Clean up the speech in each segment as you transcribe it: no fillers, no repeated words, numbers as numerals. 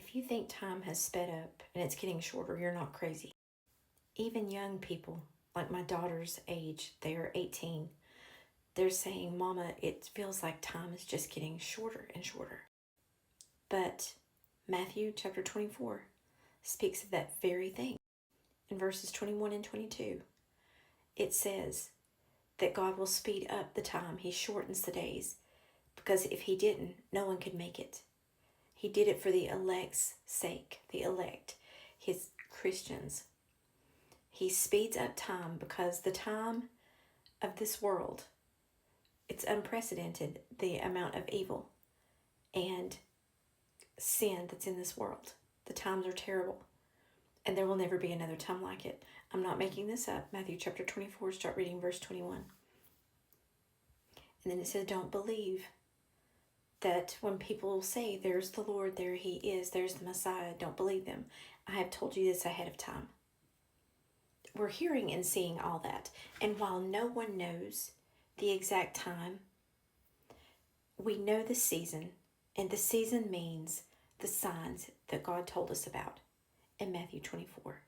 If you think time has sped up and it's getting shorter, you're not crazy. Even young people, like my daughter's age, they are 18, they're saying, Mama, it feels like time is just getting shorter and shorter. But Matthew chapter 24 speaks of that very thing. In verses 21 and 22, it says that God will speed up the time. He shortens the days, because if he didn't, no one could make it. He did it for the elect's sake, the elect, his Christians. He speeds up time because the time of this world, it's unprecedented, the amount of evil and sin that's in this world. The times are terrible, and there will never be another time like it. I'm not making this up. Matthew chapter 24, start reading verse 21. And then it says, don't believe that when people say, there's the Lord, there he is, there's the Messiah, don't believe them. I have told you this ahead of time. We're hearing and seeing all that. And while no one knows the exact time, we know the season, and the season means the signs that God told us about in Matthew 24.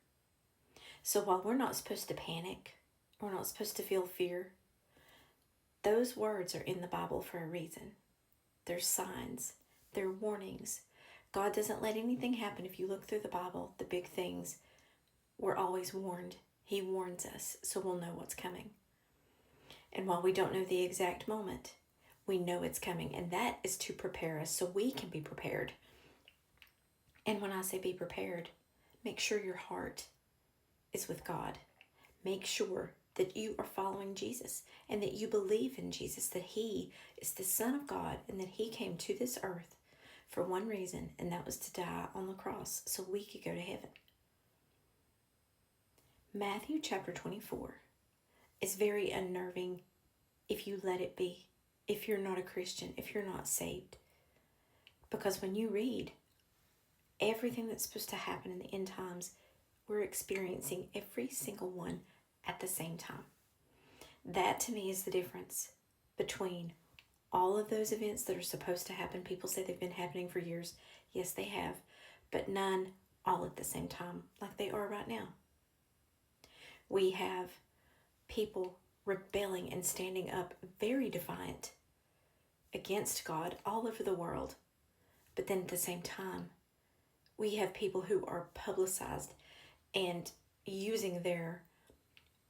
So while we're not supposed to panic, we're not supposed to feel fear, those words are in the Bible for a reason. They're signs, they're warnings. God doesn't let anything happen. If you look through the Bible, the big things, we're always warned. He warns us, so we'll know what's coming. And while we don't know the exact moment, we know it's coming, and that is to prepare us so we can be prepared. And when I say be prepared, make sure your heart is with God. Make sure that you are following Jesus and that you believe in Jesus, that he is the Son of God and that he came to this earth for one reason, and that was to die on the cross so we could go to heaven. Matthew chapter 24 is very unnerving if you let it be, if you're not a Christian, if you're not saved. Because when you read everything that's supposed to happen in the end times, we're experiencing every single one at the same time. That to me is the difference between all of those events that are supposed to happen. People say they've been happening for years. Yes, they have, but none all at the same time like they are right now. We have people rebelling and standing up very defiant against God all over the world. But then at the same time, we have people who are publicized and using their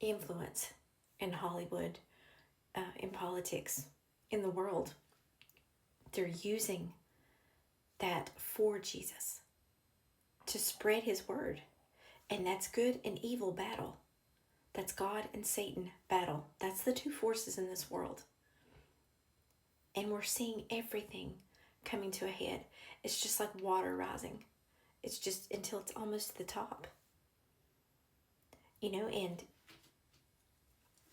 influence in Hollywood, in politics, in the world. They're using that for Jesus to spread his word. And that's good and evil battle. That's God and Satan battle. That's the two forces in this world. And we're seeing everything coming to a head. It's just like water rising. It's just until it's almost to the top. You know, and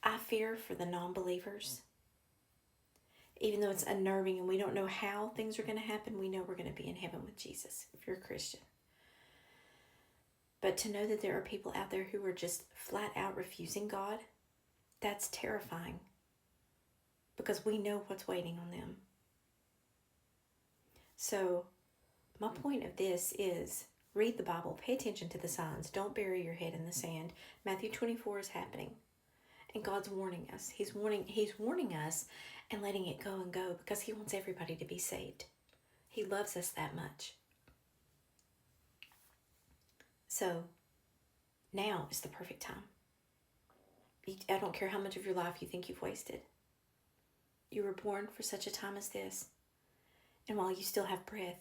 I fear for the non-believers. Even though it's unnerving and we don't know how things are going to happen, we know we're going to be in heaven with Jesus if you're a Christian. But to know that there are people out there who are just flat out refusing God, that's terrifying. Because we know what's waiting on them. So, my point of this is read the Bible, pay attention to the signs, don't bury your head in the sand. Matthew 24 is happening. And God's warning us. He's warning us and letting it go and go because he wants everybody to be saved. He loves us that much. So, now is the perfect time. I don't care how much of your life you think you've wasted. You were born for such a time as this. And while you still have breath,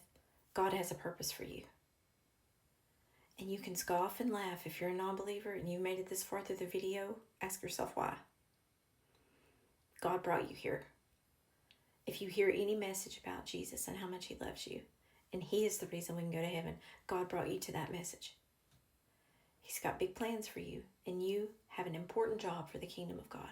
God has a purpose for you. And you can scoff and laugh if you're a non-believer and you made it this far through the video. Ask yourself why. God brought you here. If you hear any message about Jesus and how much he loves you, and he is the reason we can go to heaven, God brought you to that message. He's got big plans for you, and you have an important job for the kingdom of God.